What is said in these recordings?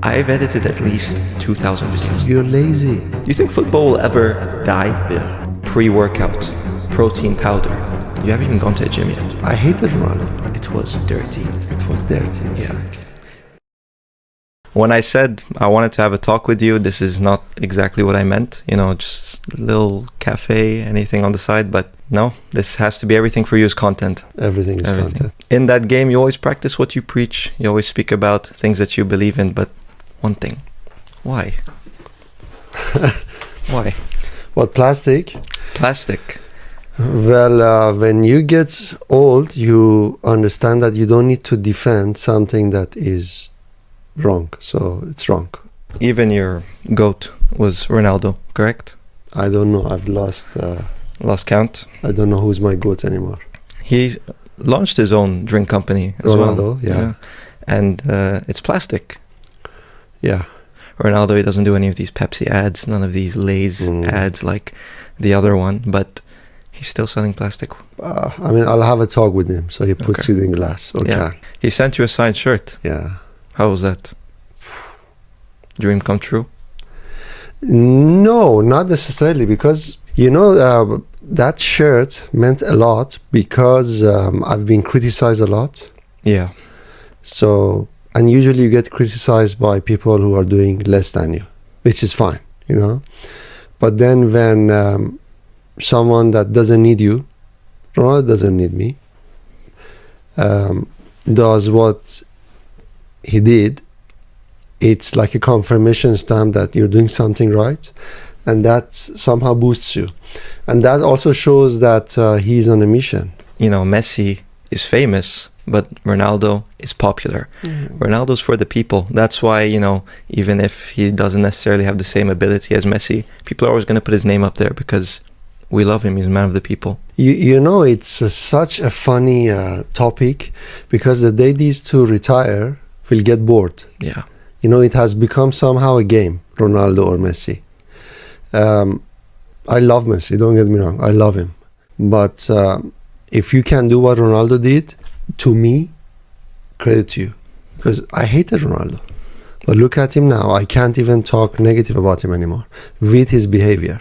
I've edited at least 2,000 videos. You're lazy. Do you think football will ever die? Yeah. Pre-workout, protein powder. You haven't even gone to a gym yet. I hated Ronaldo. It was dirty. It was dirty. Yeah. When I said I wanted to have a talk with you, this is not exactly what I meant. You know, just a little cafe, anything on the side. But no, this has to be everything for you is content. Everything is content. In that game, you always practice what you preach. You always speak about things that you believe in. But one thing, why? Why? What, plastic? Plastic. Well, when you get old, you understand that you don't need to defend something that is wrong. So it's wrong. Even your GOAT was Ronaldo, correct? I don't know. I've lost count. I don't know who's my GOAT anymore. He launched his own drink company as Ronaldo, well. yeah. And it's plastic. Yeah. Ronaldo, he doesn't do any of these Pepsi ads, none of these Lay's ads like the other one, but he's still selling plastic. I mean, I'll have a talk with him. So he puts it in glass or can. He sent you a signed shirt. Yeah. How was that? Dream come true? No, not necessarily, because, you know, that shirt meant a lot because I've been criticized a lot. Yeah. So, and usually you get criticized by people who are doing less than you, which is fine, you know. But then when someone that doesn't need you, Ronaldo doesn't need me, does what he did, it's like a confirmation stamp that you're doing something right, and that somehow boosts you. And that also shows that he's on a mission. You know, Messi is famous, but Ronaldo is popular. Ronaldo's for the people. That's why, you know, even if he doesn't necessarily have the same ability as Messi, people are always going to put his name up there because we love him. He's a man of the people. You know, it's such a funny topic, because the day these two retire, we'll get bored. Yeah. You know, it has become somehow a game, Ronaldo or Messi. I love Messi, don't get me wrong. I love him. But if you can do what Ronaldo did, to me, credit to you. Because I hated Ronaldo. But look at him now. I can't even talk negative about him anymore with his behavior.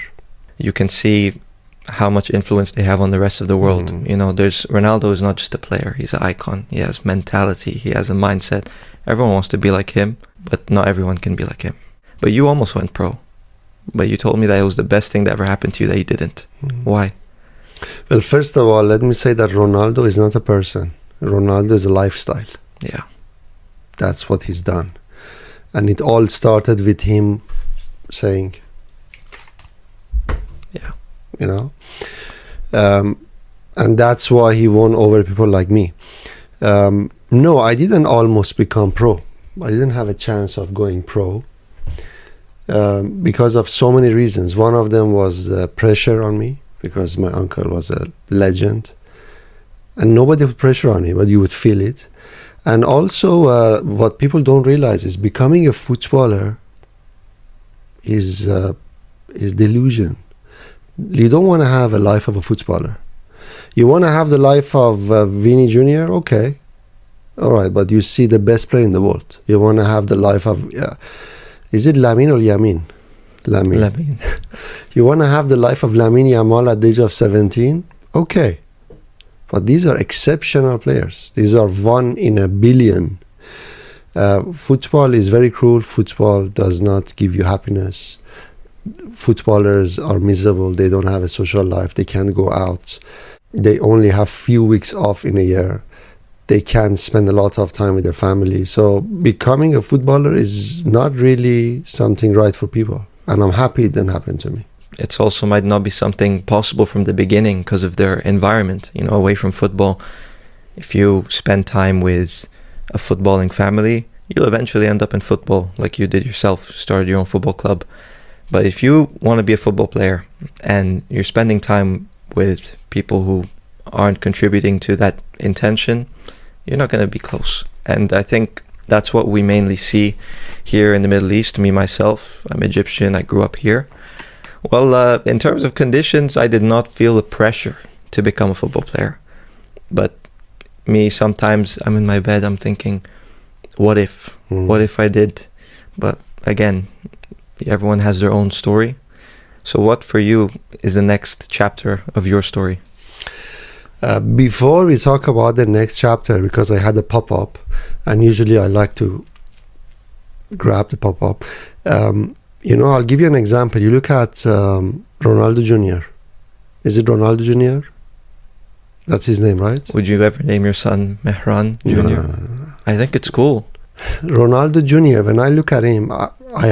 You can see how much influence they have on the rest of the world. You know, Ronaldo is not just a player. He's an icon. He has mentality. He has a mindset. Everyone wants to be like him, but not everyone can be like him. But you almost went pro. But you told me that it was the best thing that ever happened to you that you didn't. Why? Well, first of all, let me say that Ronaldo is not a person. Ronaldo is a lifestyle. Yeah. That's what he's done. And it all started with him saying, yeah, you know, and that's why he won over people like me. No, I didn't almost become pro. I didn't have a chance of going pro because of so many reasons. One of them was the pressure on me, because my uncle was a legend, and nobody would pressure on me, but you would feel it. And also, what people don't realize is becoming a footballer is delusion. You don't want to have a life of a footballer. You want to have the life of Vini Jr., okay. All right, but you see the best player in the world. You want to have the life of... is it Lamine or Yamin? Lamine. You want to have the life of Lamine Yamal at the age of 17? Okay. But these are exceptional players. These are 1 in a billion. Football is very cruel. Football does not give you happiness. Footballers are miserable. They don't have a social life. They can't go out. They only have few weeks off in a year. They can't spend a lot of time with their family. So becoming a footballer is not really something right for people. And I'm happy it didn't happen to me. It also might not be something possible from the beginning because of their environment, you know, away from football. If you spend time with a footballing family, you'll eventually end up in football like you did yourself, started your own football club. But if you want to be a football player and you're spending time with people who aren't contributing to that intention, you're not going to be close. And I think that's what we mainly see here in the Middle East. Me, myself, I'm Egyptian. I grew up here. Well, in terms of conditions, I did not feel the pressure to become a football player. But me, sometimes I'm in my bed, I'm thinking, what if? What if I did? But again, everyone has their own story. So what for you is the next chapter of your story? Before we talk about the next chapter, because I had a pop-up, and usually I like to grab the pop-up. I'll give you an example. You look at Ronaldo Jr. Is it Ronaldo Jr.? That's his name, right? Would you ever name your son Mehran Jr.? No. I think it's cool. Ronaldo Jr., when I look at him,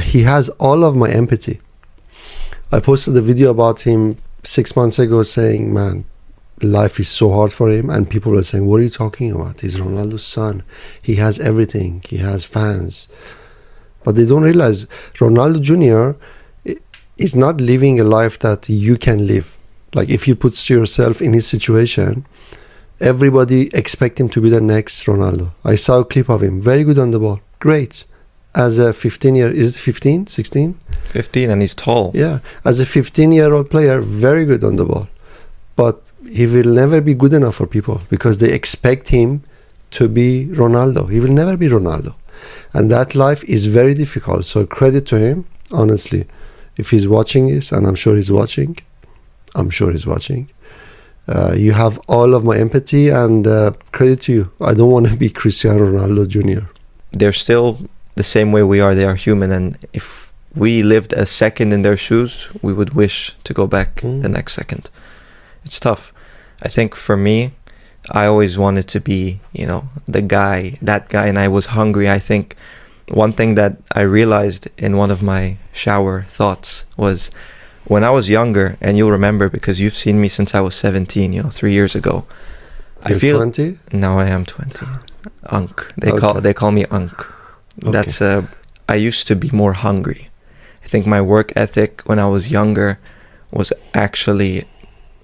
he has all of my empathy. I posted a video about him 6 months ago saying, man, life is so hard for him. And people were saying, what are you talking about? He's Ronaldo's son. He has everything. He has fans. But they don't realize Ronaldo Jr. is not living a life that you can live. Like if you put yourself in his situation, everybody expect him to be the next Ronaldo. I saw a clip of him. Very good on the ball. Great. As a is it 15, 16? 15, and he's tall. Yeah. As a 15-year-old player, very good on the ball. But he will never be good enough for people because they expect him to be Ronaldo. He will never be Ronaldo. And that life is very difficult. So credit to him, honestly. If he's watching this, and I'm sure he's watching, you have all of my empathy and credit to you. I don't want to be Cristiano Ronaldo Jr. They're still the same way we are. They are human, and if we lived a second in their shoes, we would wish to go back the next second. It's tough. I think for me, I always wanted to be, that guy, and I was hungry. I think one thing that I realized in one of my shower thoughts was when I was younger, and you'll remember because you've seen me since I was 17, 3 years ago. You're 20? Now I am 20. Unk. They call me Unk. Okay. That's I used to be more hungry. I think my work ethic when I was younger was actually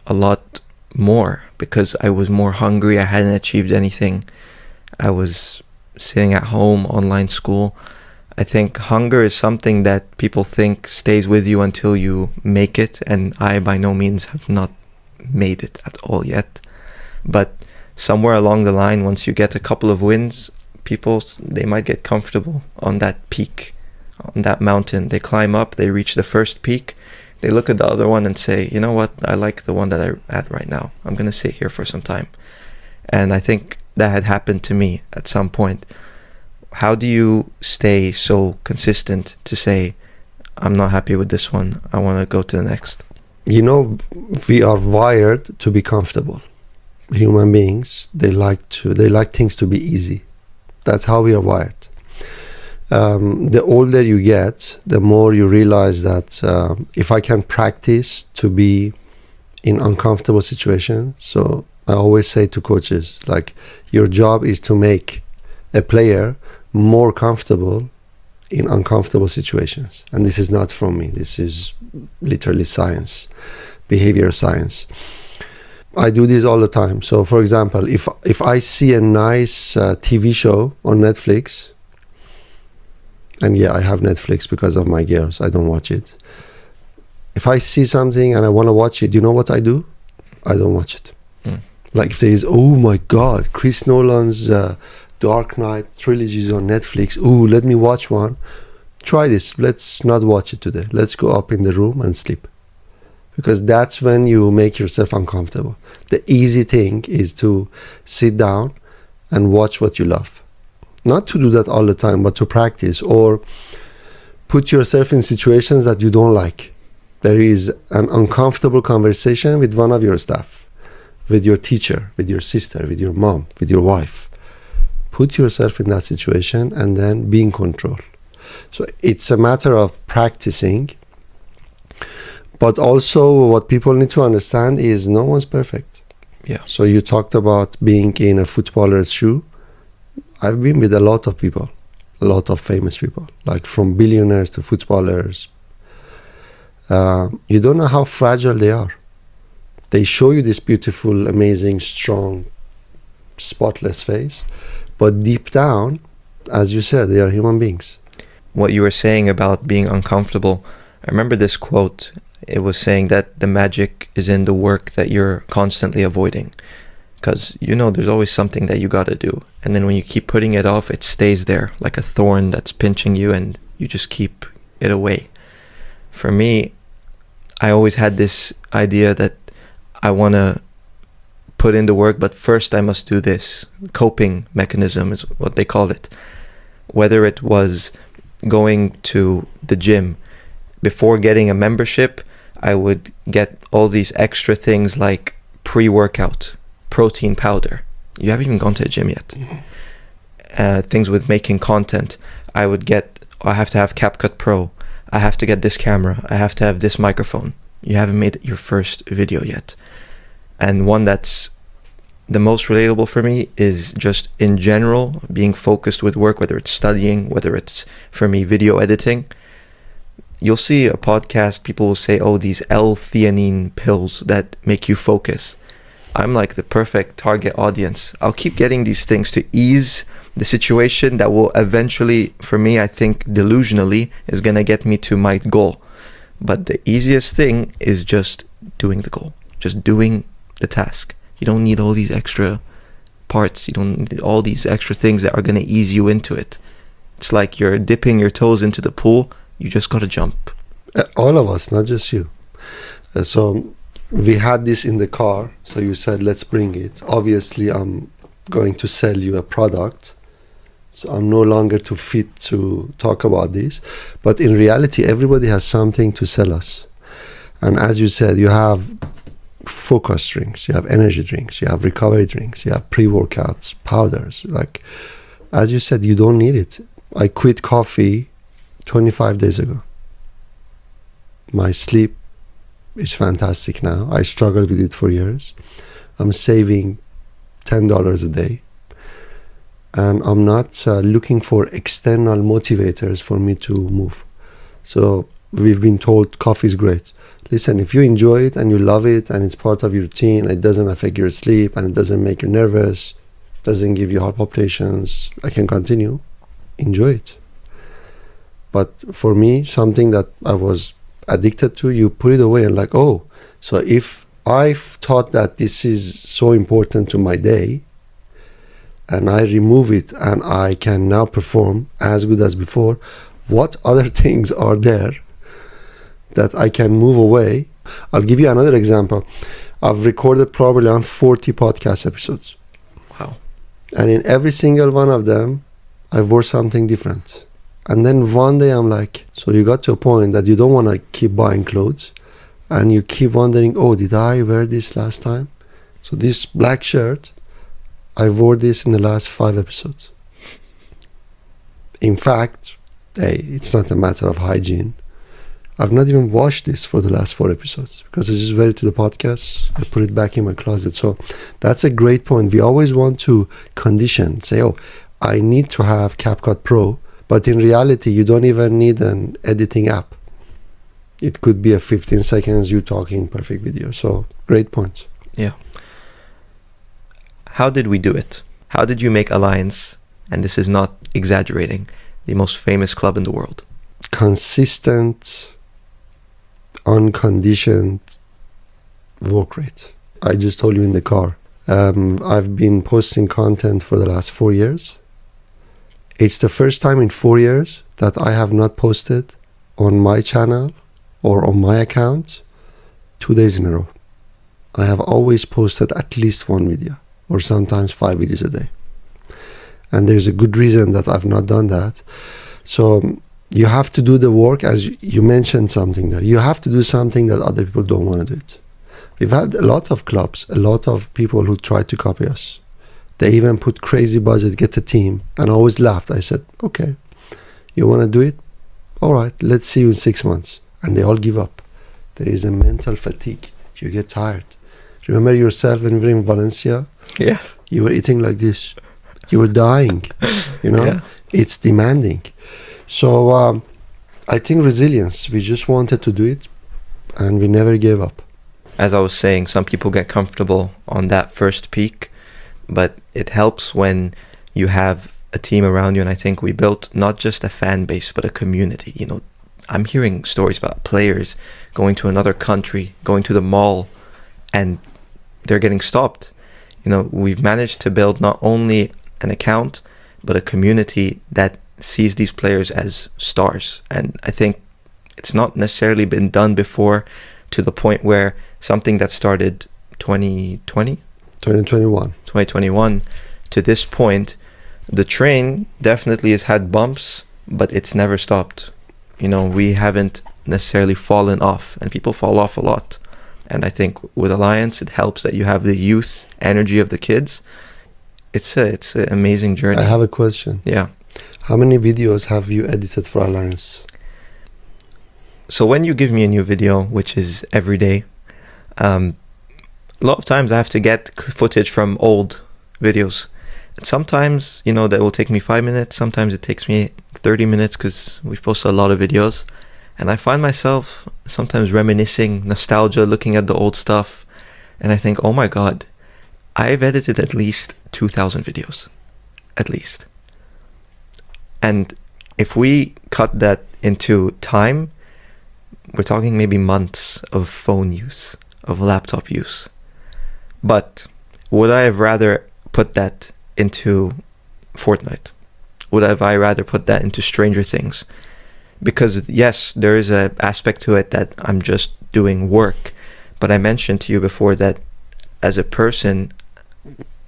a lot more because I was more hungry. I hadn't achieved anything. I was sitting at home, online school. I think hunger is something that people think stays with you until you make it, and I by no means have not made it at all yet. But somewhere along the line, once you get a couple of wins, people, they might get comfortable on that peak, on that mountain. They climb up, they reach the first peak, they look at the other one and say, you know what, I like the one that I'm at right now. I'm going to sit here for some time. And I think that had happened to me at some point. How do you stay so consistent to say, I'm not happy with this one, I want to go to the next? We are wired to be comfortable. Human beings, they like things to be easy. That's how we are wired. The older you get, the more you realize that if I can practice to be in uncomfortable situations. So I always say to coaches, like, your job is to make a player more comfortable in uncomfortable situations. And this is not from me. This is literally science, behavior science. I do this all the time. So for example, if I see a nice TV show on Netflix, and yeah, I have Netflix because of my girls, I don't watch it. If I see something and I want to watch it, you know what I do? I don't watch it. Like if there is, oh my God, Chris Nolan's Dark Knight trilogy is on Netflix. Ooh, let me watch one. Try this. Let's not watch it today. Let's go up in the room and sleep. Because that's when you make yourself uncomfortable. The easy thing is to sit down and watch what you love. Not to do that all the time, but to practice or put yourself in situations that you don't like. There is an uncomfortable conversation with one of your staff, with your teacher, with your sister, with your mom, with your wife. Put yourself in that situation and then be in control. So it's a matter of practicing. But also what people need to understand is no one's perfect. Yeah. So you talked about being in a footballer's shoe. I've been with a lot of people, a lot of famous people, like from billionaires to footballers. You don't know how fragile they are. They show you this beautiful, amazing, strong, spotless face. But deep down, as you said, they are human beings. What you were saying about being uncomfortable, I remember this quote. It was saying that the magic is in the work that you're constantly avoiding. Because, there's always something that you got to do. And then when you keep putting it off, it stays there like a thorn that's pinching you and you just keep it away. For me, I always had this idea that I want to put in the work, but first I must do this. Coping mechanism is what they call it. Whether it was going to the gym, before getting a membership, I would get all these extra things like pre-workout, protein powder. You haven't even gone to a gym yet. Things with making content. I have to have CapCut Pro. I have to get this camera. I have to have this microphone. You haven't made your first video yet. And one that's the most relatable for me is just in general being focused with work, whether it's studying, whether it's for me video editing. You'll see a podcast, people will say, oh, these L-theanine pills that make you focus. I'm like the perfect target audience. I'll keep getting these things to ease the situation that will eventually, for me, I think delusionally, is going to get me to my goal. But the easiest thing is just doing the goal, just doing the task. You don't need all these extra parts. You don't need all these extra things that are going to ease you into it. It's like you're dipping your toes into the pool. You just got to jump. All of us, not just you. So we had this in the car. So you said, let's bring it. Obviously, I'm going to sell you a product. So I'm no longer too fit to talk about this. But in reality, everybody has something to sell us. And as you said, you have focus drinks, you have energy drinks, you have recovery drinks, you have pre-workouts, powders. Like, as you said, you don't need it. I quit coffee 25 days ago. My sleep is fantastic now. I struggled with it for years. I'm saving $10 a day. And I'm not looking for external motivators for me to move. So we've been told coffee is great. Listen, if you enjoy it and you love it and it's part of your routine, it doesn't affect your sleep and it doesn't make you nervous, doesn't give you heart palpitations, I can continue. Enjoy it. But for me, something that I was addicted to, you put it away and like, oh, so if I thought that this is so important to my day and I remove it and I can now perform as good as before, what other things are there that I can move away? I'll give you another example. I've recorded probably around 40 podcast episodes. Wow. And in every single one of them, I wore something different. And then one day I'm like, so you got to a point that you don't want to keep buying clothes and you keep wondering, oh, did I wear this last time? So this black shirt, I wore this in the last 5 episodes. In fact, hey, it's not a matter of hygiene. I've not even washed this for the last 4 episodes because I just wear it to the podcast. I put it back in my closet. So that's a great point. We always want to condition, say, oh, I need to have CapCut Pro. But in reality, you don't even need an editing app. It could be a 15 seconds you talking perfect video. So great point. Yeah. How did we do it? How did you make Alliance, and this is not exaggerating, the most famous club in the world? Consistent, unconditioned work rate. I just told you in the car. I've been posting content for the last 4 years. It's the first time in 4 years that I have not posted on my channel or on my account 2 days in a row. I have always posted at least 1 video or sometimes 5 videos a day. And there's a good reason that I've not done that. So you have to do the work, as you mentioned something there. You have to do something that other people don't want to do it. We've had a lot of clubs, a lot of people who tried to copy us. They even put crazy budget, get a team, and I always laughed. I said, okay, you want to do it? All right, let's see you in 6 months. And they all give up. There is a mental fatigue. You get tired. Remember yourself when we were in Valencia? Yes. You were eating like this. You were dying. You know, Yeah. It's demanding. So I think resilience. We just wanted to do it, and we never gave up. As I was saying, some people get comfortable on that first peak, but it helps when you have a team around you. And I think we built not just a fan base, but a community. You know, I'm hearing stories about players going to another country, going to the mall, and they're getting stopped. You know, we've managed to build not only an account, but a community that sees these players as stars. And I think it's not necessarily been done before to the point where something that started 2021 to this point, the train definitely has had bumps, but it's never stopped. You know, we haven't necessarily fallen off, and people fall off a lot. And I think with Alliance, it helps that you have the youth energy of the kids. It's an amazing journey. I have a question. Yeah. How many videos have you edited for Alliance? So when you give me a new video, which is every day, a lot of times I have to get footage from old videos. And sometimes, you know, that will take me 5 minutes. Sometimes it takes me 30 minutes because we've posted a lot of videos. And I find myself sometimes reminiscing, nostalgia, looking at the old stuff. And I think, oh my God, I've edited at least 2,000 videos. At least. And if we cut that into time, we're talking maybe months of phone use, of laptop use. But would I have rather put that into Fortnite? Would I rather put that into Stranger Things? Because yes, there is an aspect to it that I'm just doing work. But I mentioned to you before that as a person,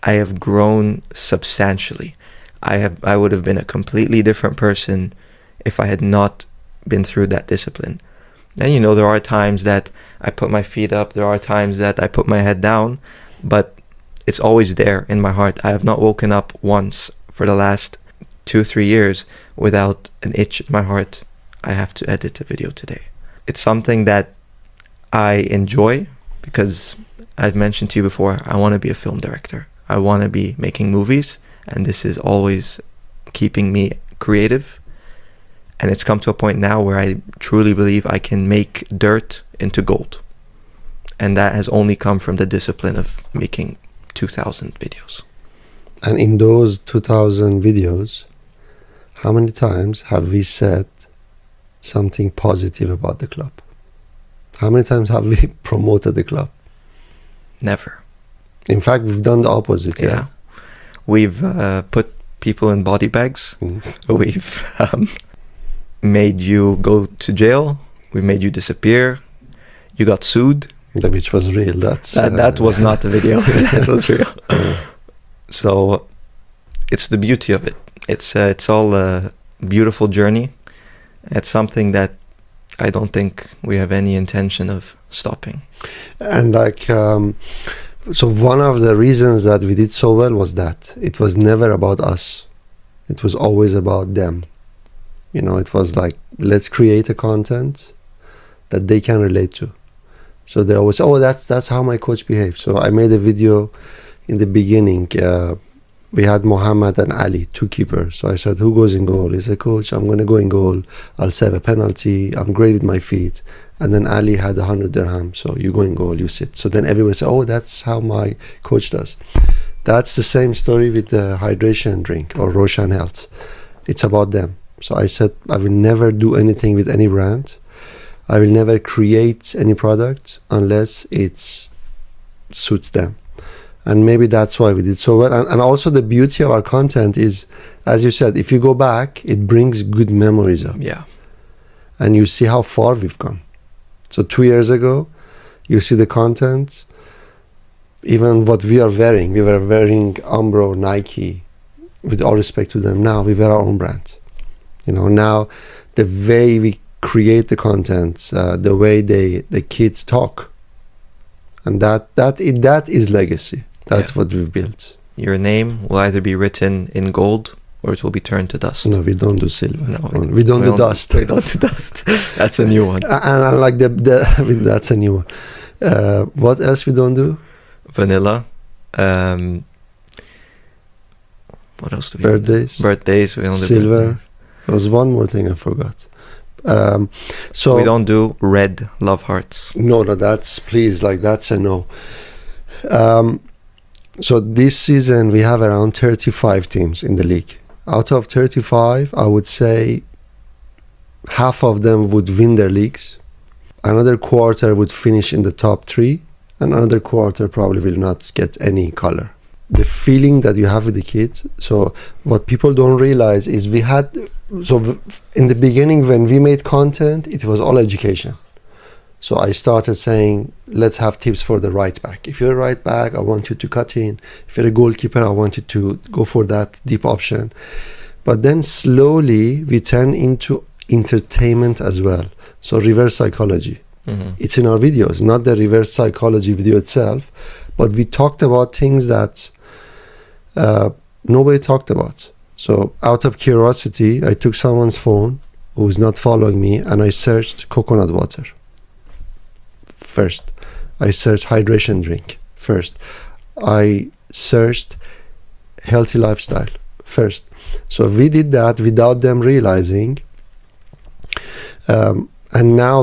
I have grown substantially. I would have been a completely different person if I had not been through that discipline. And you know, there are times that I put my feet up, there are times that I put my head down, but it's always there in my heart. I have not woken up once for the last 2-3 years without an itch in my heart. I have to edit a video today. It's something that I enjoy because I've mentioned to you before, I want to be a film director. I want to be making movies, and this is always keeping me creative. And it's come to a point now where I truly believe I can make dirt into gold. And that has only come from the discipline of making 2,000 videos. And in those 2,000 videos, how many times have we said something positive about the club? How many times have we promoted the club? Never. In fact, we've done the opposite. Yeah. We've put people in body bags. We've made you go to jail. We made you disappear. You got sued. Which was real. That was not a video. That was real. So it's the beauty of it. It's all a beautiful journey. It's something that I don't think we have any intention of stopping. And so one of the reasons that we did so well was that it was never about us. It was always about them. You know, it was like, let's create a content that they can relate to. So they always say, oh, that's how my coach behaves. So I made a video in the beginning. We had Mohammed and Ali, 2 keepers. So I said, who goes in goal? He said, coach, I'm going to go in goal. I'll save a penalty. I'm great with my feet. And then Ali had 100 dirham. So you go in goal, you sit. So then everyone said, oh, that's how my coach does. That's the same story with the hydration drink or Roshan Health. It's about them. So I said, I will never do anything with any brand. I will never create any product unless it suits them. And maybe that's why we did so well. And also the beauty of our content is, as you said, if you go back, it brings good memories up. Yeah. And you see how far we've gone. So 2 years ago, you see the content, even what we are wearing. We were wearing Umbro, Nike, with all respect to them. Now we wear our own brand. You know, now the way we create the content, the way the kids talk, and that is legacy. That's what we've built. Your name will either be written in gold or it will be turned to dust. No, we don't do silver. No, we don't do dust. We don't do dust. That's a new one. And I like that's a new one. What else we don't do? Vanilla. What else do we Birthdays. do? Birthdays. We don't do silver. birthdays. There was one more thing I forgot. So we don't do red love hearts. No, that's a no. So this season we have around 35 teams in the league. Out of 35, I would say half of them would win their leagues. Another quarter would finish in the top 3, and another quarter probably will not get any color. the feeling that you have with the kids. So what people don't realize is in the beginning when we made content, it was all education. So I started saying, let's have tips for the right back. If you're a right back, I want you to cut in. If you're a goalkeeper, I want you to go for that deep option. But then slowly we turn into entertainment as well. So reverse psychology. Mm-hmm. It's in our videos, not the reverse psychology video itself, but we talked about things that nobody talked about. So out of curiosity, I took someone's phone who's not following me and I searched coconut water. First, I searched hydration drink. First, I searched healthy lifestyle. First, so we did that without them realizing. And now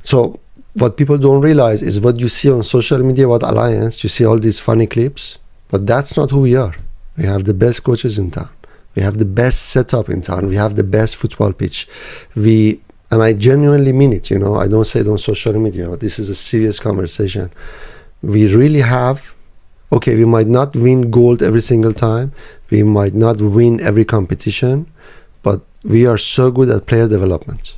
so what people don't realize is what you see on social media about Alliance. You see all these funny clips, but that's not who we are. We have the best coaches in town. We have the best setup in town. We have the best football pitch. And I genuinely mean it, I don't say it on social media, but this is a serious conversation. We really have, we might not win gold every single time. We might not win every competition, but we are so good at player development.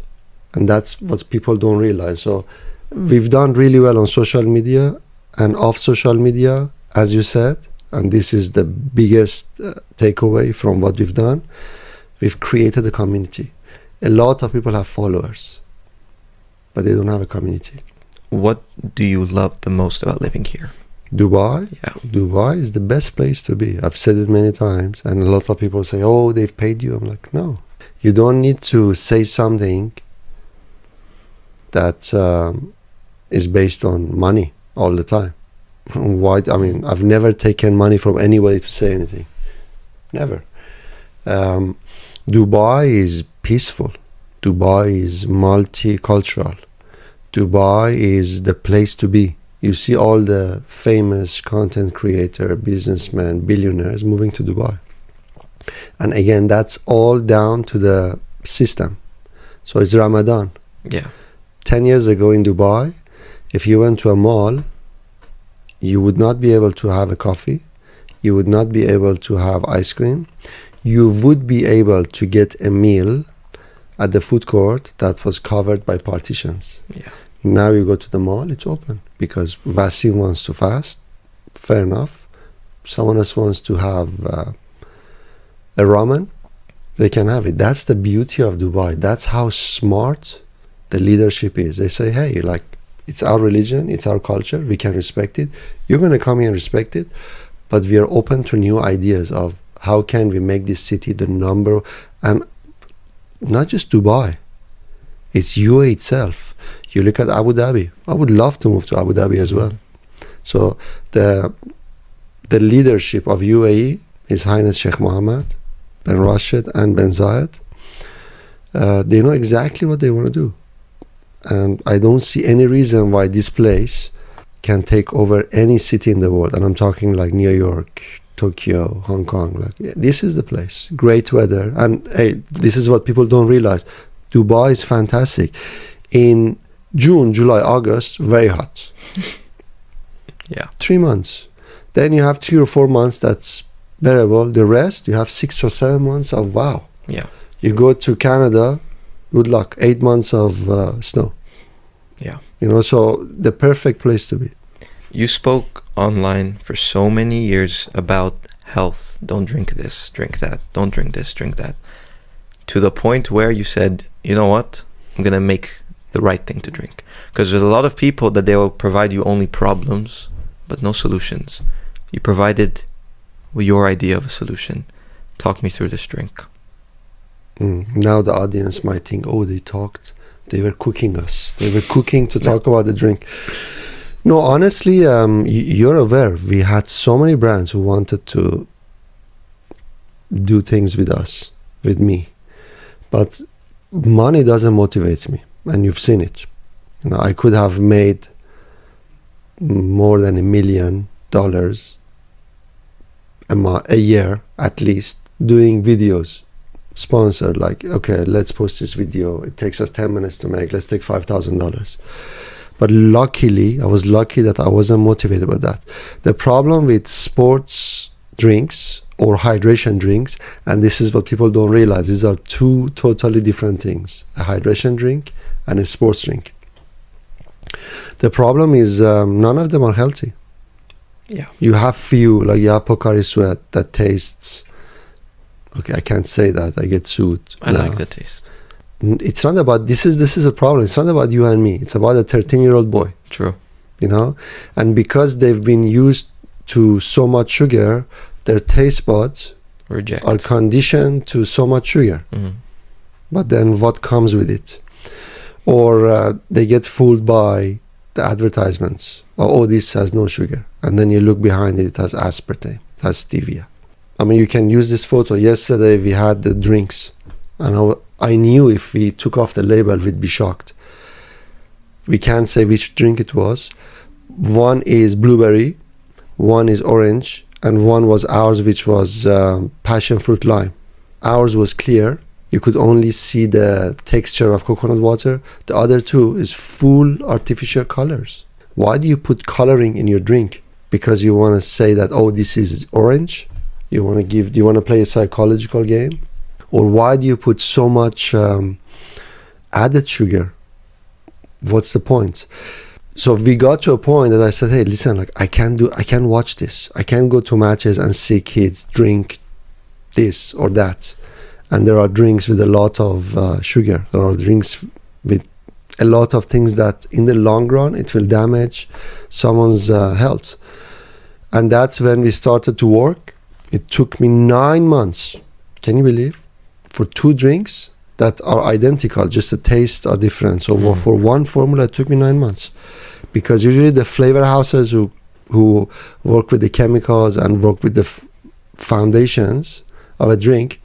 And that's what people don't realize. So we've done really well on social media and off social media, as you said, and this is the biggest takeaway from what we've done. We've created a community. A lot of people have followers, but they don't have a community. What do you love the most about living here? Dubai? Yeah. Dubai is the best place to be. I've said it many times, and a lot of people say, oh, they've paid you. I'm like, no. You don't need to say something that is based on money all the time. Why? I mean, I've never taken money from anybody to say anything. Never. Dubai is peaceful. Dubai is multicultural. Dubai is the place to be. You see all the famous content creator, businessmen, billionaires moving to Dubai. And again, that's all down to the system. So it's Ramadan. Yeah. 10 years ago in Dubai, if you went to a mall, you would not be able to have a coffee. You would not be able to have ice cream. You would be able to get a meal at the food court that was covered by partitions. Yeah. Now you go to the mall, it's open because Waseem wants to fast. Fair enough. Someone else wants to have a ramen. They can have it. That's the beauty of Dubai. That's how smart the leadership is. They say, hey, it's our religion, it's our culture, we can respect it. You're going to come here and respect it, but we are open to new ideas of how can we make this city the number, and not just Dubai, it's UAE itself. You look at Abu Dhabi. I would love to move to Abu Dhabi as well. So the leadership of UAE, His Highness Sheikh Mohammed bin Rashid and bin Zayed, they know exactly what they want to do. And I don't see any reason why this place can take over any city in the world. And I'm talking like New York, Tokyo, Hong Kong. This is the place. Great weather. And hey, this is what people don't realize. Dubai is fantastic. In June, July, August, very hot. Yeah. 3 months. Then you have 3 or 4 months that's bearable. The rest, you have 6 or 7 months of wow. Yeah. You go to Canada, good luck. 8 months of snow. Yeah. So the perfect place to be. You spoke online for so many years about health. Don't drink this, drink that. Don't drink this, drink that. To the point where you said, you know what? I'm going to make the right thing to drink. Because there's a lot of people that they will provide you only problems, but no solutions. You provided your idea of a solution. Talk me through this drink. Now the audience might think, oh, they were cooking us. They were cooking to talk about the drink. No, honestly, you're aware. We had so many brands who wanted to do things with us, with me. But money doesn't motivate me. And you've seen it. I could have made more than $1 million a year, at least, doing videos. Sponsored, okay, let's post this video. It takes us 10 minutes to make. Let's take $5,000. But luckily, I was lucky that I wasn't motivated by that. The problem with sports drinks or hydration drinks, and this is what people don't realize, these are two totally different things: a hydration drink and a sports drink. The problem is none of them are healthy. Yeah. You have few, like you have Pocari Sweat that tastes, okay, I can't say that, I get sued. I like the taste. It's not about, this is a problem. It's not about you and me. It's about a 13-year-old boy. True. You know? And because they've been used to so much sugar, their taste buds are conditioned to so much sugar. Mm-hmm. But then what comes with it? Or they get fooled by the advertisements. Oh, this has no sugar. And then you look behind it, it has aspartame, it has stevia. I mean, you can use this photo. Yesterday we had the drinks, and I knew if we took off the label, we'd be shocked. We can't say which drink it was. One is blueberry, one is orange, and one was ours, which was passion fruit lime. Ours was clear. You could only see the texture of coconut water. The other two is full artificial colors. Why do you put coloring in your drink? Because you want to say that, oh, this is orange? Do you want to play a psychological game? Or why do you put so much added sugar? What's the point? So we got to a point that I said, hey, listen, like I can't watch this. I can't go to matches and see kids drink this or that. And there are drinks with a lot of sugar. There are drinks with a lot of things that in the long run, it will damage someone's health. And that's when we started to work. It took me 9 months, can you believe, for 2 drinks that are identical, just the taste are different. So for one formula, it took me 9 months. Because usually the flavor houses who work with the chemicals and work with the foundations of a drink,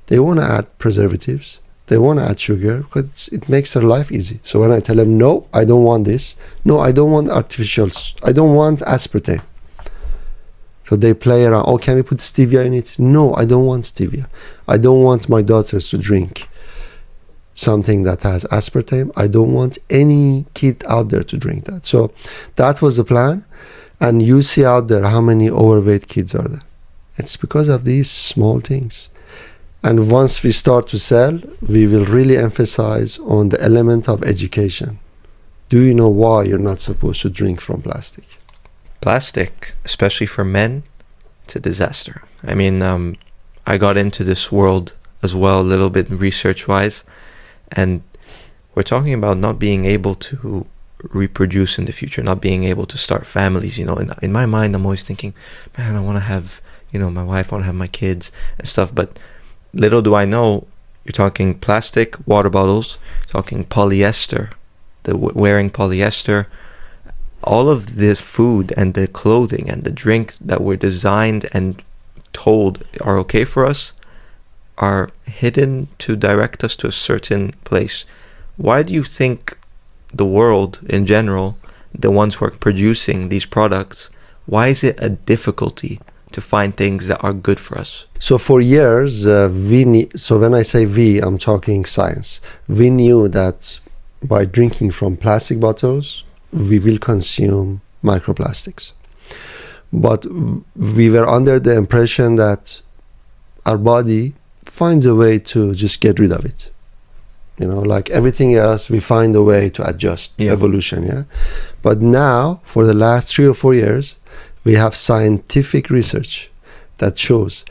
they want to add preservatives. They want to add sugar because it makes their life easy. So when I tell them, no, I don't want this. No, I don't want artificials. I don't want aspartame. So they play around. Oh, can we put stevia in it? No, I don't want stevia. I don't want my daughters to drink something that has aspartame. I don't want any kid out there to drink that. So that was the plan. And you see out there how many overweight kids are there. It's because of these small things. And once we start to sell, we will really emphasize on the element of education. Do you know why you're not supposed to drink from plastic? Plastic, especially for men, it's a disaster. I mean, I got into this world as well a little bit research-wise, and we're talking about not being able to reproduce in the future, not being able to start families. You know, in my mind, I'm always thinking, man, I want to have, my wife, I want to have my kids and stuff, but little do I know, you're talking plastic water bottles, talking polyester, wearing polyester, all of the food and the clothing and the drinks that were designed and told are okay for us are hidden to direct us to a certain place. Why do you think the world in general, the ones who are producing these products, why is it a difficulty to find things that are good for us? So for years, so when I say we, I'm talking science. We knew that by drinking from plastic bottles, we will consume microplastics. But we were under the impression that our body finds a way to just get rid of it. Like everything else, we find a way to adjust, evolution, yeah? But now, for the last 3 or 4 years, we have scientific research that shows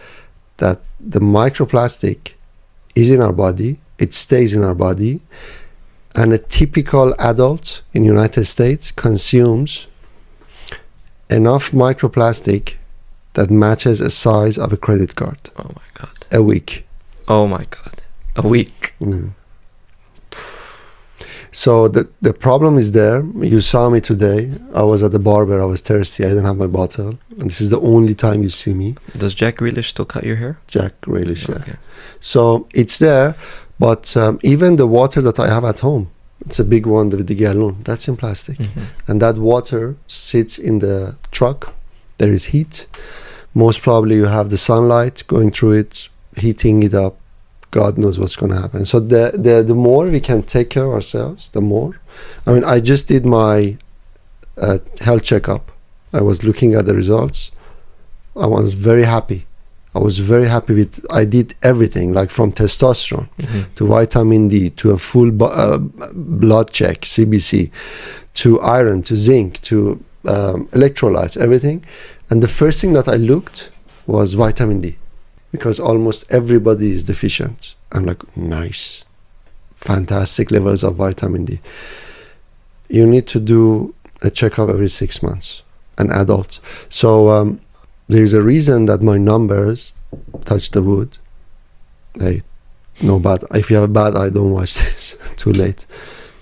that the microplastic is in our body, it stays in our body, and a typical adult in the United States consumes enough microplastic that matches a size of a credit card. Oh my God. A week. Oh my God. A week. Mm. So the problem is there. You saw me today. I was at the barber. I was thirsty. I didn't have my bottle. And this is the only time you see me. Does Jack Grealish still cut your hair? Jack Grealish, yeah. Okay. So it's there. But even the water that I have at home, it's a big one with the gallon, that's in plastic. Mm-hmm. And that water sits in the truck. There is heat. Most probably you have the sunlight going through it, heating it up, God knows what's going to happen. So the more we can take care of ourselves, the more. I mean, I just did my health checkup. I was looking at the results. I was very happy. I did everything, like from testosterone to vitamin D to a full blood check, CBC, to iron, to zinc, to electrolytes, everything. And the first thing that I looked was vitamin D, because almost everybody is deficient. I'm like, nice, fantastic levels of vitamin D. You need to do a checkup every 6 months, an adult. So there's a reason that my numbers touch the wood. Hey, no bad. If you have a bad eye, don't watch this. Too late.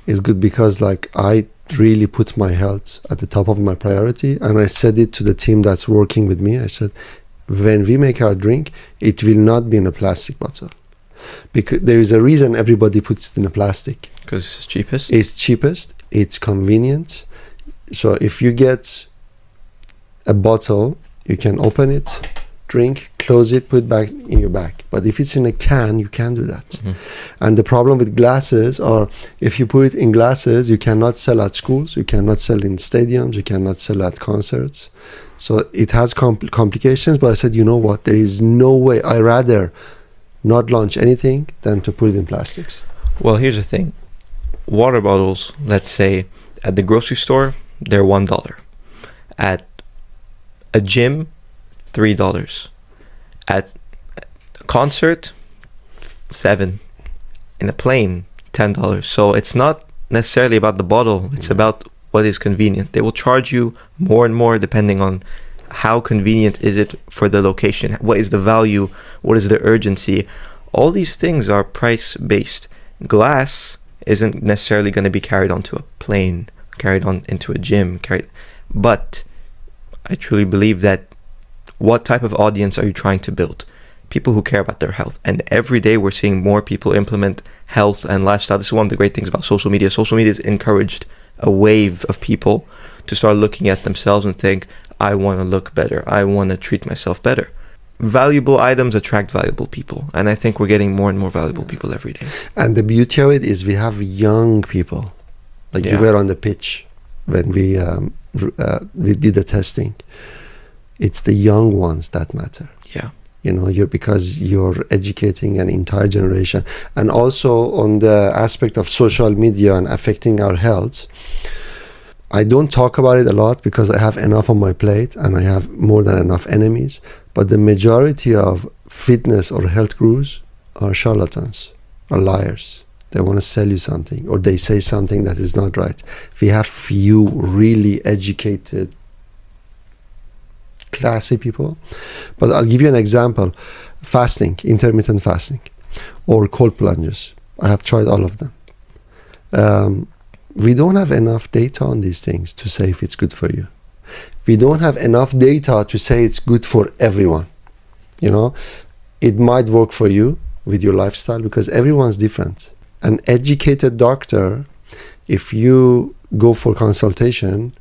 It's good because like I really put my health at the top of my priority, and I said it to the team that's working with me. I said, when we make our drink, it will not be in a plastic bottle, because there is a reason everybody puts it in a plastic. Because it's cheapest. It's cheapest. It's convenient. So if you get a bottle, you can open it, drink, close it, put it back in your bag. But if it's in a can, you can't do that. And the problem with glasses, or if you put it in glasses, you cannot sell at schools, you cannot sell in stadiums, you cannot sell at concerts. So it has complications. But I said, you know what? There is no way. I rather not launch anything than to put it in plastics. Well, here's the thing. Water bottles, let's say, at the grocery store, they're $1. At a gym, $3. At a concert, $7. In a plane, $10. So it's not necessarily about the bottle. It's about what is convenient. They will charge you more and more depending on how convenient is it for the location. What is the value? What is the urgency? All these things are price-based. Glass isn't necessarily going to be carried onto a plane, carried on into a gym, but I truly believe that what type of audience are you trying to build? People who care about their health. And every day we're seeing more people implement health and lifestyle. This is one of the great things about social media. Social media has encouraged a wave of people to start looking at themselves and think, I want to look better. I want to treat myself better. Valuable items attract valuable people. And I think we're getting more and more valuable people every day. And the beauty of it is we have young people. Like you were on the pitch when we did the testing. It's the young ones that matter. Yeah. You know, because you're educating an entire generation. And also on the aspect of social media and affecting our health, I don't talk about it a lot because I have enough on my plate and I have more than enough enemies. But the majority of fitness or health gurus are charlatans, are liars. They want to sell you something, or they say something that is not right. We have few really educated, classy people. But I'll give you an example. Fasting, intermittent fasting, or cold plunges. I have tried all of them. We don't have enough data on these things to say if it's good for you. We don't have enough data to say it's good for everyone. You know, it might work for you with your lifestyle because everyone's different. An educated doctor, if you go for consultation,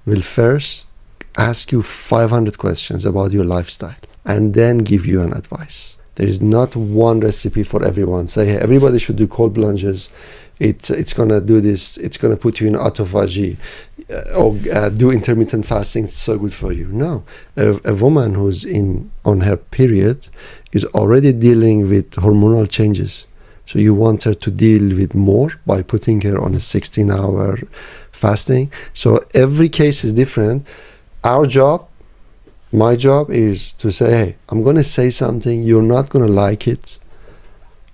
will first ask you 500 questions about your lifestyle and then give you an advice. There is not one recipe for everyone. Say, hey, everybody should do cold plunges. It's going to do this. It's going to put you in autophagy. Or do intermittent fasting. It's so good for you. No. A woman who's on her period is already dealing with hormonal changes. So you want her to deal with more by putting her on a 16-hour fasting. So every case is different. Our job, my job, is to say, hey, I'm going to say something. You're not going to like it.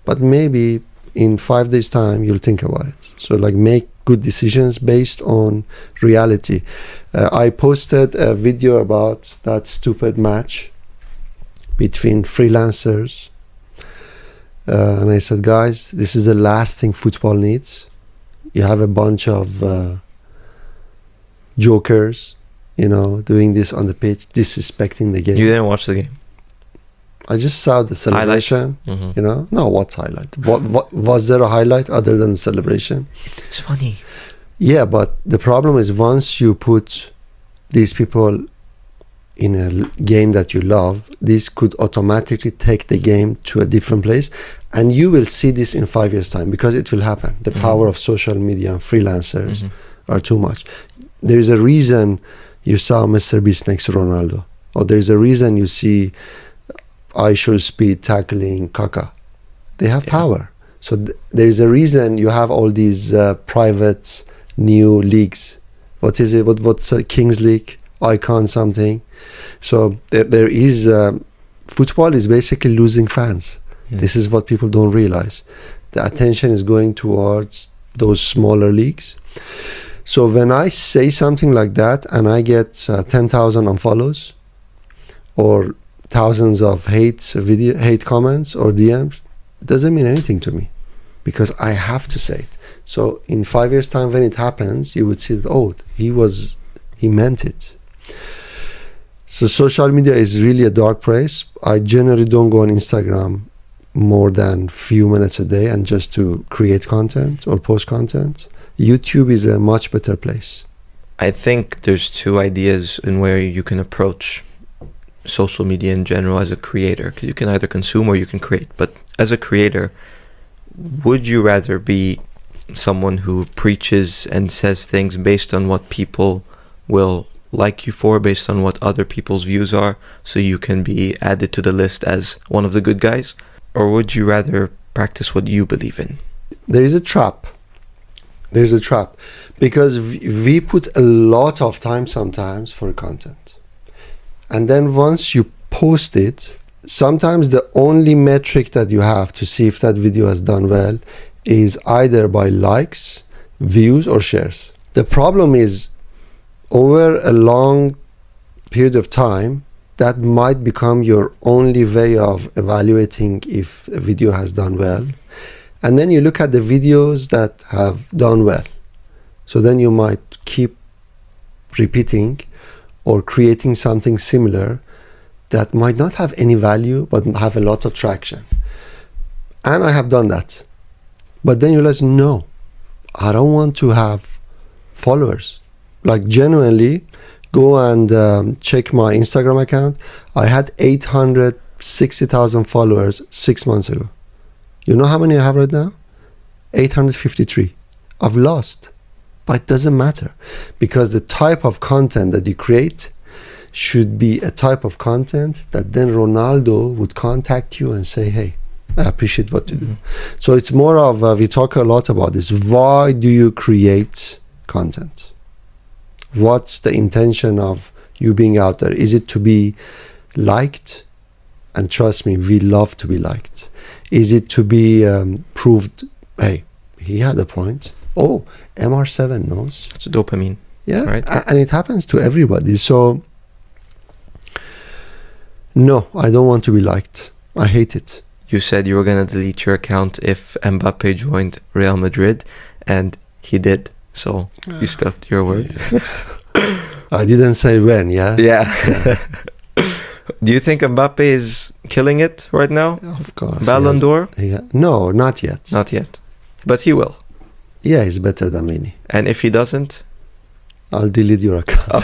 But maybe in 5 days' time, you'll think about it. So like make good decisions based on reality. I posted a video about that stupid match between freelancers. And I said, guys, this is the last thing football needs. You have a bunch of jokers, you know, doing this on the pitch, disrespecting the game. You didn't watch the game? I just saw the celebration, you know. No, what highlight? What was there a highlight other than the celebration? It's funny. Yeah, but the problem is once you put these people in a game that you love, this could automatically take the game to a different place. And you will see this in 5 years' time, because it will happen. The power of social media and freelancers are too much. There is a reason you saw Mr. Beast next to Ronaldo, or there is a reason you see I Show Speed tackling Kaka. They have power. So there is a reason you have all these private new leagues. What is it? What's a Kings League? Icon something. So there is football is basically losing fans. This is what people don't realize. The attention is going towards those smaller leagues. So when I say something like that and I get 10,000 unfollows or thousands of hate comments or DMs, it doesn't mean anything to me, because I have to say it. So in 5 years' time, when it happens, you would see that, oh, he meant it. So social media is really a dark place. I generally don't go on Instagram more than few minutes a day and just to create content or post content. YouTube is a much better place. I think there's two ideas in where you can approach social media in general as a creator, because you can either consume or you can create. But as a creator, would you rather be someone who preaches and says things based on what people will like you for, based on what other people's views are, so you can be added to the list as one of the good guys? Or would you rather practice what you believe in? There is a trap. There's a trap, because we put a lot of time sometimes for content. And then once you post it, sometimes the only metric that you have to see if that video has done well is either by likes, views, or shares. The problem is, over a long period of time, that might become your only way of evaluating if a video has done well. And then you look at the videos that have done well. So then you might keep repeating or creating something similar that might not have any value but have a lot of traction. And I have done that. But then you realize, no, I don't want to have followers. Like, genuinely, go and check my Instagram account. I had 860,000 followers 6 months ago. You know how many I have right now? 853. I've lost. But it doesn't matter, because the type of content that you create should be a type of content that then Ronaldo would contact you and say, hey, I appreciate what you do. So it's more of, we talk a lot about this. Why do you create content? What's the intention of you being out there? Is it to be liked? And trust me, we love to be liked. Is it to be proved, hey, he had a point. Oh, MR7 knows. It's dopamine. Yeah, right? And it happens to everybody. So, no, I don't want to be liked. I hate it. You said you were going to delete your account if Mbappe joined Real Madrid, and he did. So you stuffed your word. I didn't say when, yeah? Yeah. Do you think Mbappe is killing it right now? Of course. Ballon d'Or? No, not yet. Not yet. But he will. Yeah, he's better than me. And if he doesn't? I'll delete your account.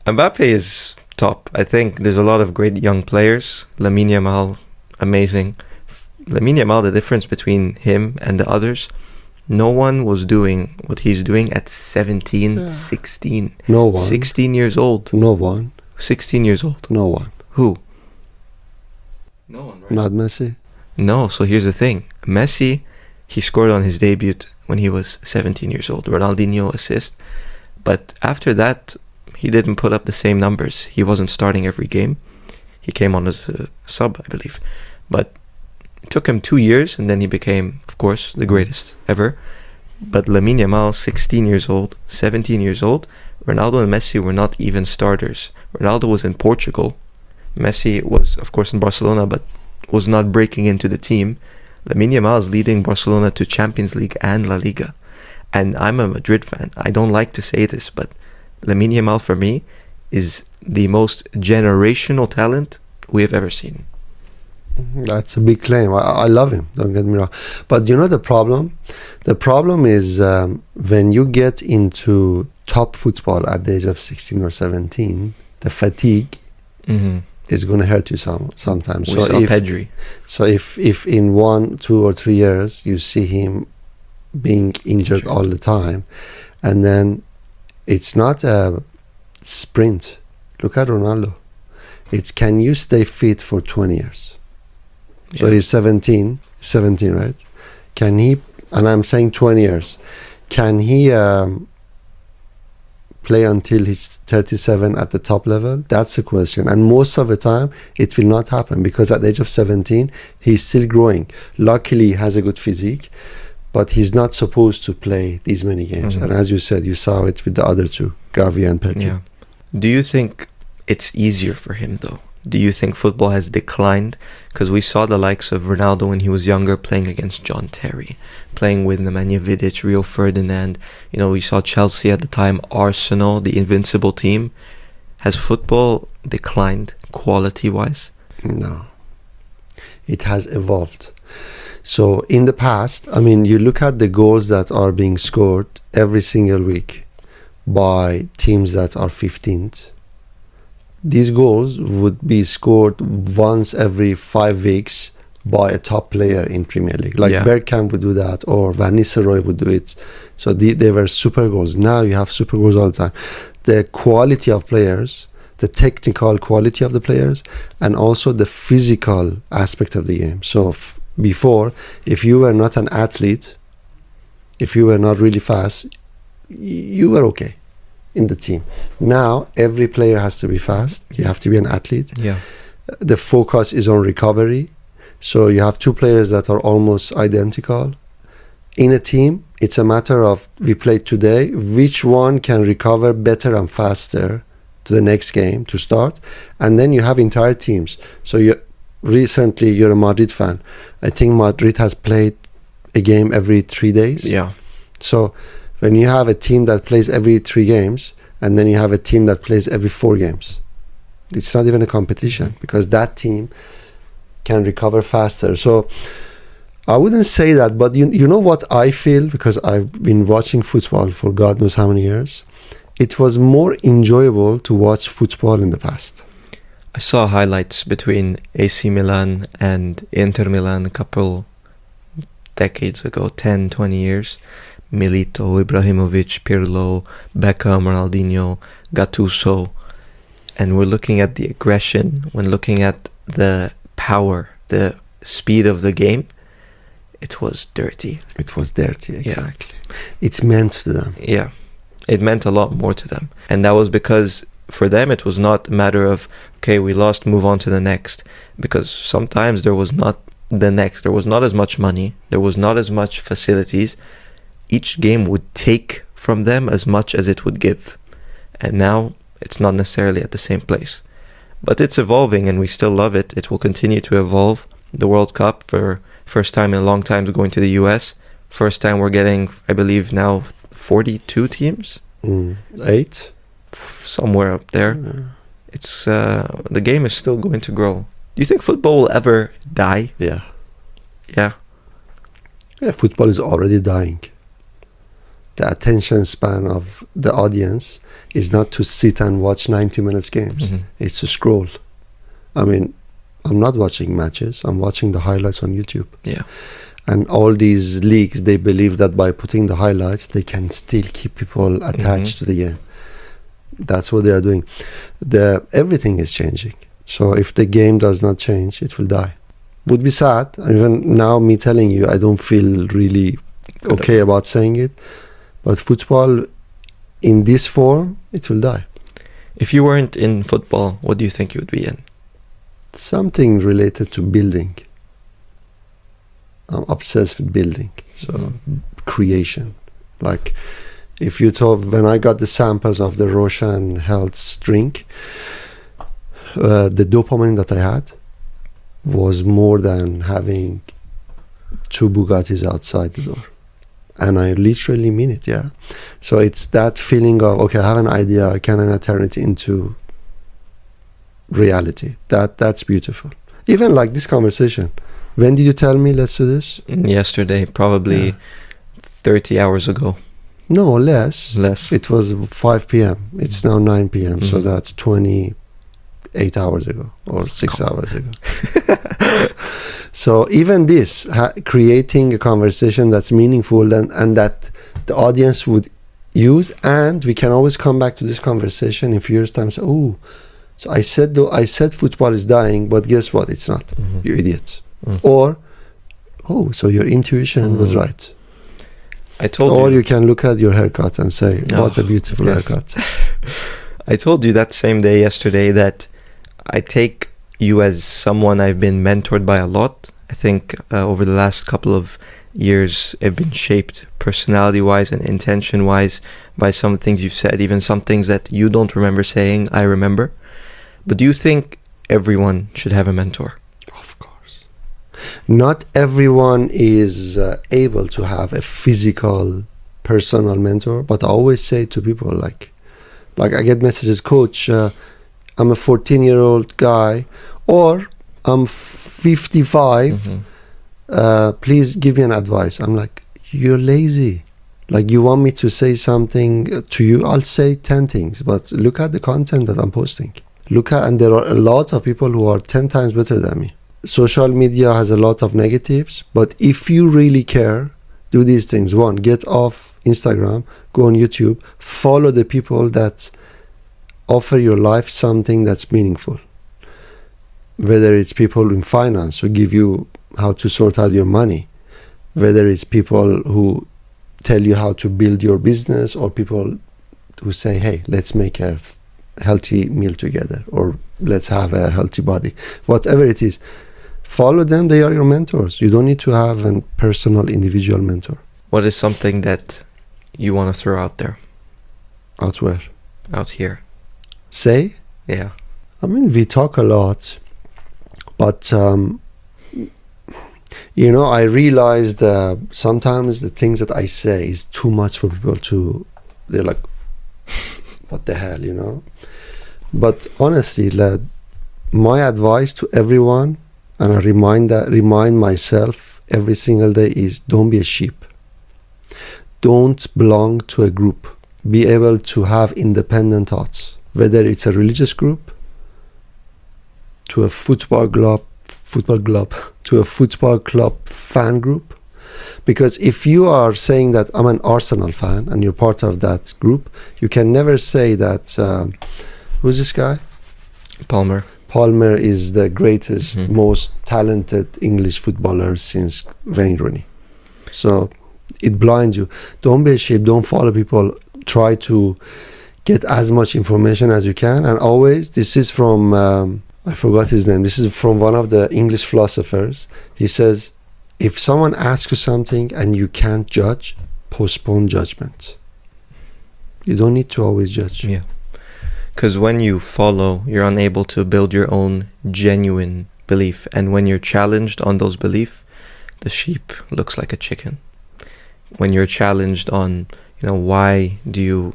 Mbappe is top. I think there's a lot of great young players. Lamine Yamal, amazing. Lamine Yamal, the difference between him and the others, no one was doing what he's doing at 17, 16. No one. 16 years old. No one. 16 years old. No one. Who? No one, right? Not Messi. No, so here's the thing. Messi, he scored on his debut when he was 17 years old. Ronaldinho assist. But after that, he didn't put up the same numbers. He wasn't starting every game. He came on as a sub, I believe. But it took him 2 years, and then he became, of course, the greatest ever. But Lamine Yamal, 16 years old, 17 years old, Ronaldo and Messi were not even starters. Ronaldo was in Portugal. Messi was, of course, in Barcelona, but was not breaking into the team. Lamine Yamal is leading Barcelona to Champions League and La Liga. And I'm a Madrid fan. I don't like to say this, but Lamine Yamal, for me, is the most generational talent we have ever seen. That's a big claim. I love him, don't get me wrong. But you know the problem? The problem is when you get into top football at the age of 16 or 17, the fatigue Mm-hmm. is going to hurt you sometimes. We saw Pedri. So if in 1, 2 or 3 years you see him being injured all the time, and then it's not a sprint. Look at Ronaldo. It's can you stay fit for 20 years? So he's 17, right? Can he, and I'm saying 20 years, can he play until he's 37 at the top level? That's the question. And most of the time, it will not happen because at the age of 17, he's still growing. Luckily, he has a good physique, but he's not supposed to play these many games. Mm-hmm. And as you said, you saw it with the other two, Gavi and Pedri. Yeah. Do you think it's easier for him, though? Do you think football has declined? Because we saw the likes of Ronaldo when he was younger playing against John Terry, playing with Nemanja Vidic, Rio Ferdinand. You know, we saw Chelsea at the time, Arsenal, the invincible team. Has football declined quality-wise? No. It has evolved. So in the past, I mean, you look at the goals that are being scored every single week by teams that are 15th. These goals would be scored once every 5 weeks by a top player in Premier League. Like Bergkamp would do that, or Van Nistelrooy would do it. So they were super goals. Now you have super goals all the time. The quality of players, the technical quality of the players, and also the physical aspect of the game. So before, if you were not an athlete, if you were not really fast, you were okay in the team. Now every player has to be fast. You have to be an athlete. Yeah. The focus is on recovery. So you have two players that are almost identical. In a team, it's a matter of we played today, which one can recover better and faster to the next game to start. And then you have entire teams. So recently you're a Madrid fan. I think Madrid has played a game every 3 days. Yeah. So when you have a team that plays every 3 games, and then you have a team that plays every 4 games, it's not even a competition because that team can recover faster. So I wouldn't say that, but you know what I feel, because I've been watching football for God knows how many years. It was more enjoyable to watch football in the past. I saw highlights between AC Milan and Inter Milan a couple decades ago, 10, 20 years. Milito, Ibrahimovic, Pirlo, Beckham, Ronaldinho, Gattuso. And we're looking at the aggression, when looking at the power, the speed of the game, it was dirty. It was dirty, exactly. Yeah. It's meant to them. Yeah, it meant a lot more to them. And that was because for them it was not a matter of, okay, we lost, move on to the next. Because sometimes there was not the next. There was not as much money. There was not as much facilities. Each game would take from them as much as it would give. And now it's not necessarily at the same place. But it's evolving and we still love it. It will continue to evolve. The World Cup, for first time in a long time, going to the US. First time we're getting, I believe now, 42 teams? 8? Somewhere up there. Yeah. It's the game is still going to grow. Do you think football will ever die? Yeah. Yeah. Yeah, football is already dying. The attention span of the audience is not to sit and watch 90 minutes games. Mm-hmm. It's to scroll. I mean, I'm not watching matches. I'm watching the highlights on YouTube. Yeah. And all these leagues, they believe that by putting the highlights, they can still keep people attached to the game. That's what they are doing. Everything is changing. So if the game does not change, it will die. Would be sad. Even now, me telling you, I don't feel really okay about saying it. But football, in this form, it will die. If you weren't in football, what do you think you would be in? Something related to building. I'm obsessed with building. So creation. Like if you thought, when I got the samples of the Roshan Health's drink, the dopamine that I had was more than having 2 Bugattis outside the door. And I literally mean it, yeah. So it's that feeling of, okay, I have an idea, can I turn it into reality? That's beautiful. Even like this conversation. When did you tell me let's do this? Yesterday, probably 30 hours ago. No, less. Less. It was 5 p.m. It's now 9 p.m. So Mhm. that's 28 hours ago or 6 hours ago. So even this, creating a conversation that's meaningful and that the audience would use, and we can always come back to this conversation in few years' time. So, oh, so I said football is dying, but guess what? It's not. Mhm. You idiots. Mm. Or, oh, so your intuition was Mm. right. I told Or you. you can look at your haircut and say, what a beautiful yes. haircut. I told you that same day yesterday that I take you as someone I've been mentored by a lot. I think over the last couple of years, I've been shaped personality-wise and intention-wise by some things you've said, even some things that you don't remember saying, I remember. But do you think everyone should have a mentor? Of course. Not everyone is able to have a physical, personal mentor, but I always say to people like I get messages, coach, I'm a 14-year-old guy, or I'm 55, Mhm. please give me an advice. I'm like, you're lazy. Like, you want me to say something to you? I'll say 10 things, but look at the content that I'm posting. And there are a lot of people who are 10 times better than me. Social media has a lot of negatives, but if you really care, do these things. One, get off Instagram, go on YouTube, follow the people that offer your life something that's meaningful. Whether it's people in finance who give you how to sort out your money, whether it's people who tell you how to build your business, or people who say, hey, let's make a healthy meal together, or let's have a healthy body. Whatever it is, follow them. They are your mentors. You don't need to have a personal individual mentor. What is something that you want to throw out there, Out where? out here? Say? Yeah. I mean, we talk a lot, but I realized sometimes the things that I say is too much for people to. They're like, what the hell, But honestly, my advice to everyone, and I remind myself every single day, is don't be a sheep. Don't belong to a group. Be able to have independent thoughts. Whether it's a religious group, to a football club, to a football club fan group. Because if you are saying that I'm an Arsenal fan and you're part of that group, you can never say that, who's this guy? Palmer is the greatest, most talented English footballer since Wayne Rooney. So it blinds you. Don't be a sheep. Don't follow people. Try to get as much information as you can. And always, this is from, I forgot his name. This is from one of the English philosophers. He says, if someone asks you something and you can't judge, postpone judgment. You don't need to always judge. Yeah. Because when you follow, you're unable to build your own genuine belief. And when you're challenged on those beliefs, the sheep looks like a chicken. When you're challenged on, why do you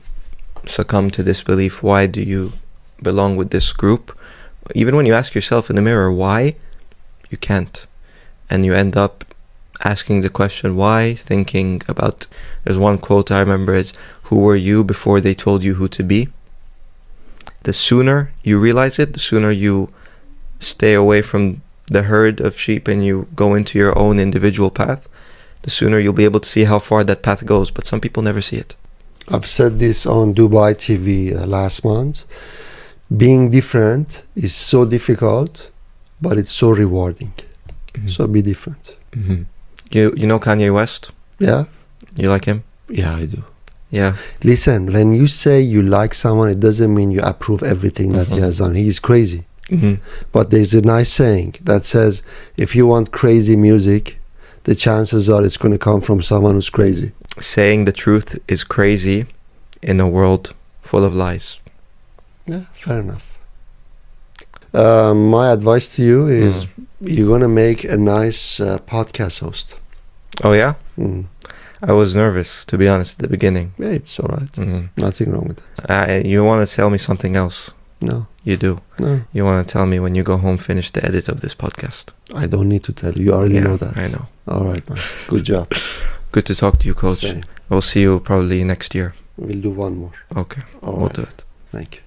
succumb to this belief? Why do you belong with this group? Even when you ask yourself in the mirror, why? You can't. And you end up asking the question why, thinking about, there's one quote I remember is, who were you before they told you who to be? The sooner you realize it, the sooner you stay away from the herd of sheep and you go into your own individual path, the sooner you'll be able to see how far that path goes. But some people never see it. I've said this on Dubai TV last month. Being different is so difficult, but it's so rewarding. Mm-hmm. So be different. Mm-hmm. You know Kanye West? Yeah? You like him? Yeah, I do. Yeah. Listen, when you say you like someone, it doesn't mean you approve everything that he has done. He is crazy. Mm-hmm. But there's a nice saying that says, if you want crazy music, the chances are it's going to come from someone who's crazy. Saying the truth is crazy in a world full of lies. Yeah, fair enough. My advice to you is you're going to make a nice podcast host. Oh, yeah? Mm. I was nervous, to be honest, at the beginning. Yeah, it's all right. Mm-hmm. Nothing wrong with it. You want to tell me something else? No. You do? No. You want to tell me when you go home, finish the edit of this podcast? I don't need to tell you. You already know that. I know. All right, man. Good job. Good to talk to you, Coach. Same. We'll see you probably next year. We'll do one more. Okay, All we'll right. do it. Thank you.